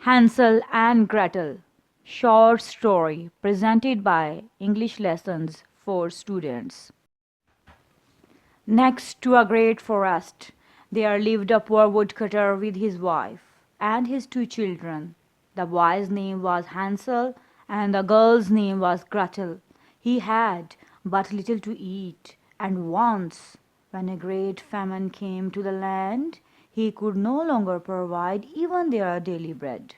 Hansel and Gretel, short story presented by English Lessons for Students. Next to a great forest, there lived a poor woodcutter with his wife and his two children. The boy's name was Hansel and the girl's name was Gretel. He had but little to eat, and once, when a great famine came to the land, he could no longer provide even their daily bread.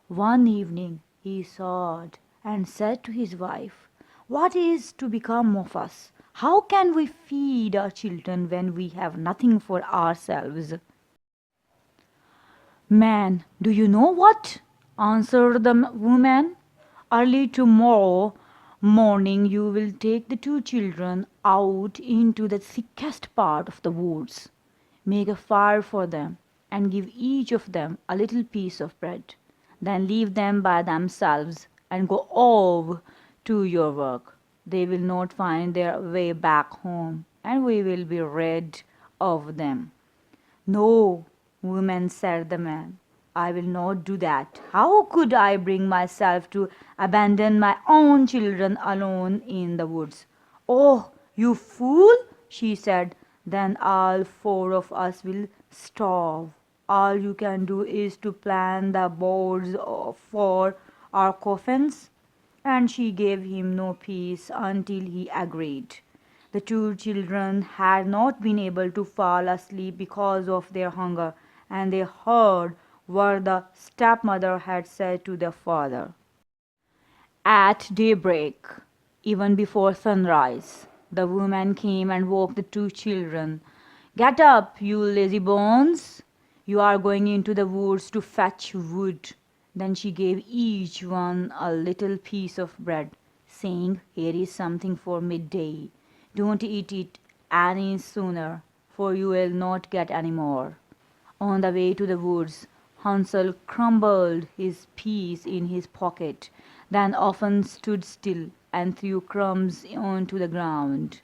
One evening he sighed and said to his wife, "What is to become of us? How can we feed our children when we have nothing for ourselves?" "Man, do you know what?" answered the woman. "Early tomorrow morning you will take the two children out into the thickest part of the woods. Make a fire for them, and give each of them a little piece of bread. Then leave them by themselves and go off to your work. They will not find their way back home, and we will be rid of them." "No, woman," said the man, "I will not do that. How could I bring myself to abandon my own children alone in the woods?" "Oh, you fool!" she said. "Then all four of us will starve. All you can do is to plan the boards for our coffins." And she gave him no peace until he agreed. The two children had not been able to fall asleep because of their hunger, and they heard what the stepmother had said to their father. At daybreak, even before sunrise, the woman came and woke the two children. "Get up, you lazy bones! You are going into the woods to fetch wood." Then she gave each one a little piece of bread, saying, "Here is something for midday. Don't eat it any sooner, for you will not get any more." On the way to the woods, Hansel crumbled his piece in his pocket, then often stood still and threw crumbs onto the ground.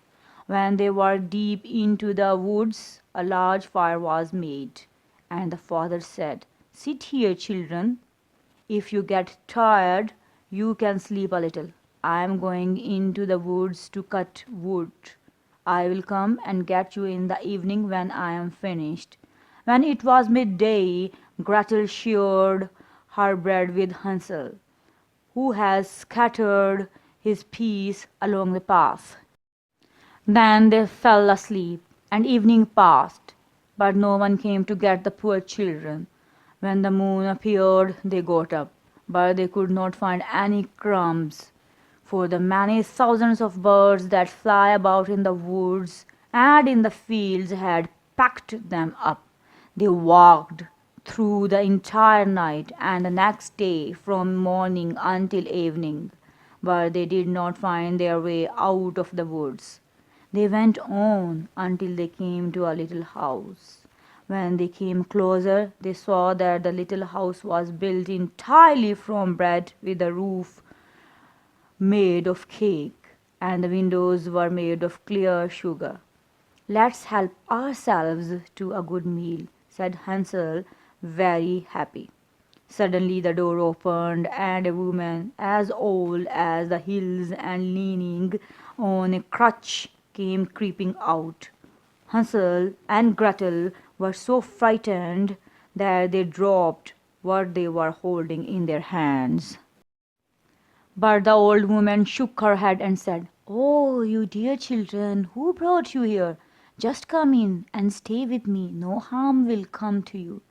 When they were deep into the woods, a large fire was made, and the father said, "Sit here, children. If you get tired, you can sleep a little. I am going into the woods to cut wood. I will come and get you in the evening when I am finished." When it was midday, Gretel shared her bread with Hansel, who had scattered his piece along the path. Then they fell asleep, and evening passed, but no one came to get the poor children. When the moon appeared, they got up, but they could not find any crumbs, for the many thousands of birds that fly about in the woods and in the fields had packed them up. They walked through the entire night and the next day from morning until evening, but they did not find their way out of the woods. They went on until they came to a little house. When they came closer, they saw that the little house was built entirely from bread, with a roof made of cake, and the windows were made of clear sugar. "Let's help ourselves to a good meal," said Hansel, very happy. Suddenly the door opened, and a woman as old as the hills and leaning on a crutch came creeping out. Hansel and Gretel were so frightened that they dropped what they were holding in their hands. But the old woman shook her head and said, "Oh, you dear children, who brought you here? Just come in and stay with me. No harm will come to you."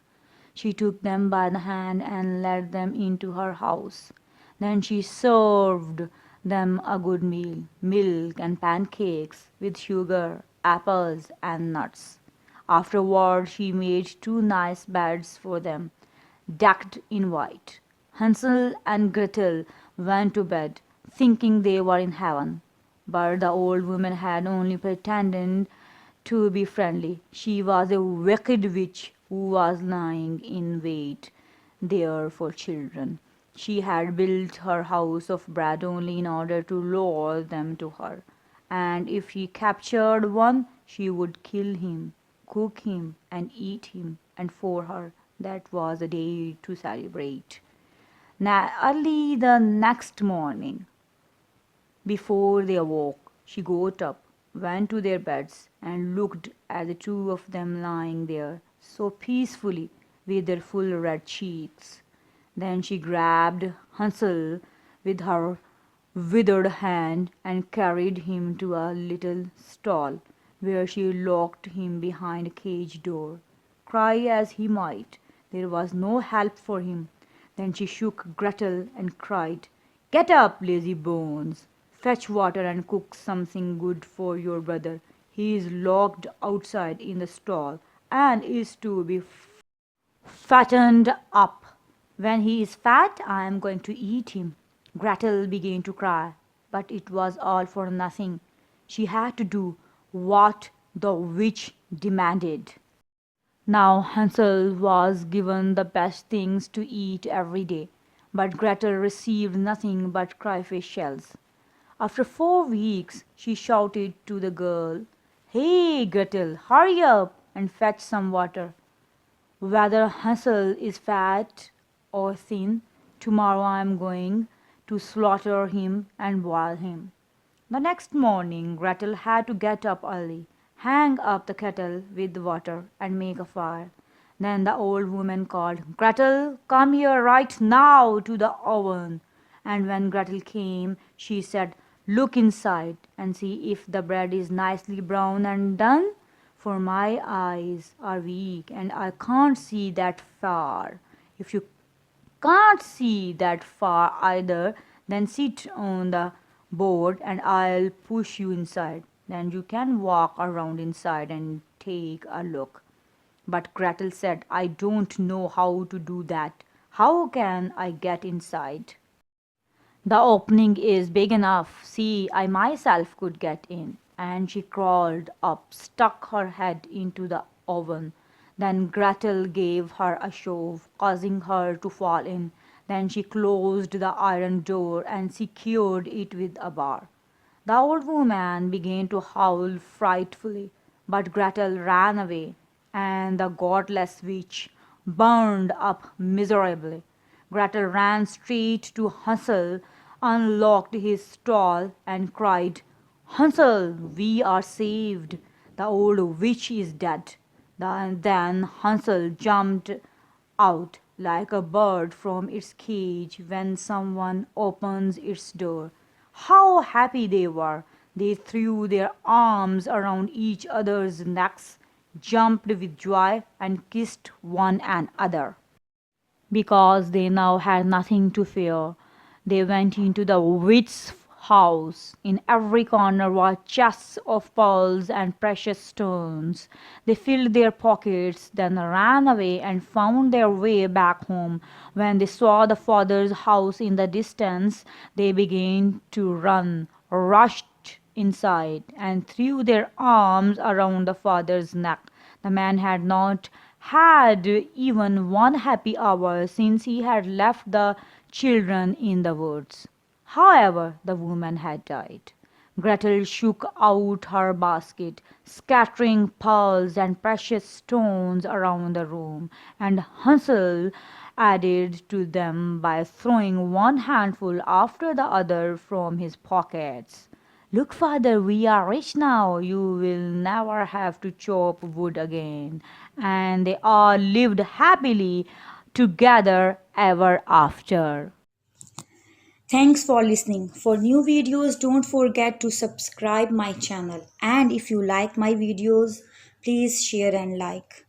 She took them by the hand and led them into her house. Then she served them a good meal, milk and pancakes with sugar, apples and nuts. Afterward she made two nice beds for them, decked in white. Hansel and Gretel went to bed, thinking they were in heaven. But the old woman had only pretended to be friendly. She was a wicked witch who was lying in wait there for children. She had built her house of bread only in order to lure them to her, and if she captured one, she would kill him, cook him, and eat him, and for her That was a day to celebrate. Early the next morning, before they awoke, she got up, went to their beds, and looked at the two of them lying there so peacefully with their full red cheeks. Then she grabbed Hansel with her withered hand and carried him to a little stall, where she locked him behind a cage door. Cry as he might, there was no help for him. Then she shook Gretel and cried, "Get up, lazy bones! Fetch water and cook something good for your brother. He is locked outside in the stall and is to be fattened up. When he is fat, I am going to eat him." Gretel began to cry, but it was all for nothing. She had to do what the witch demanded. Now Hansel was given the best things to eat every day, but Gretel received nothing but crayfish shells. After 4 weeks, she shouted to the girl, "Hey, Gretel, hurry up and fetch some water. Whether Hansel is fat or thin, tomorrow I am going to slaughter him and boil him." The next morning Gretel had to get up early, hang up the kettle with the water, and make a fire. Then the old woman called, "Gretel, come here right now to the oven." And when Gretel came, she said, "Look inside and see if the bread is nicely brown and done, for my eyes are weak and I can't see that far. If you can't see that far either, then sit on the board and I'll push you inside. Then you can walk around inside and take a look." But Gretel said, "I don't know how to do that. How can I get inside? The opening is big enough. See, I myself could get in." And she crawled up, stuck her head into the oven. Then Gretel gave her a shove, causing her to fall in. Then she closed the iron door and secured it with a bar. The old woman began to howl frightfully, but Gretel ran away, and the godless witch burned up miserably. Gretel ran straight to Hansel, unlocked his stall, and cried, "Hansel, we are saved. The old witch is dead." Then Hansel jumped out like a bird from its cage when someone opens its door. How happy they were! They threw their arms around each other's necks, jumped with joy, and kissed one another. Because they now had nothing to fear, they went into the witch's house. In every corner were chests of pearls and precious stones. They filled their pockets, then ran away and found their way back home. When they saw the father's house in the distance, they began to run, rushed inside, and threw their arms around the father's neck. The man had not had even one happy hour since he had left the children in the woods. However, the woman had died. Gretel shook out her basket, scattering pearls and precious stones around the room, and Hansel added to them by throwing one handful after the other from his pockets. "Look, father, we are rich now. You will never have to chop wood again." And they all lived happily together ever after. Thanks for listening. For new videos, don't forget to subscribe my channel. And if you like my videos, please share and like.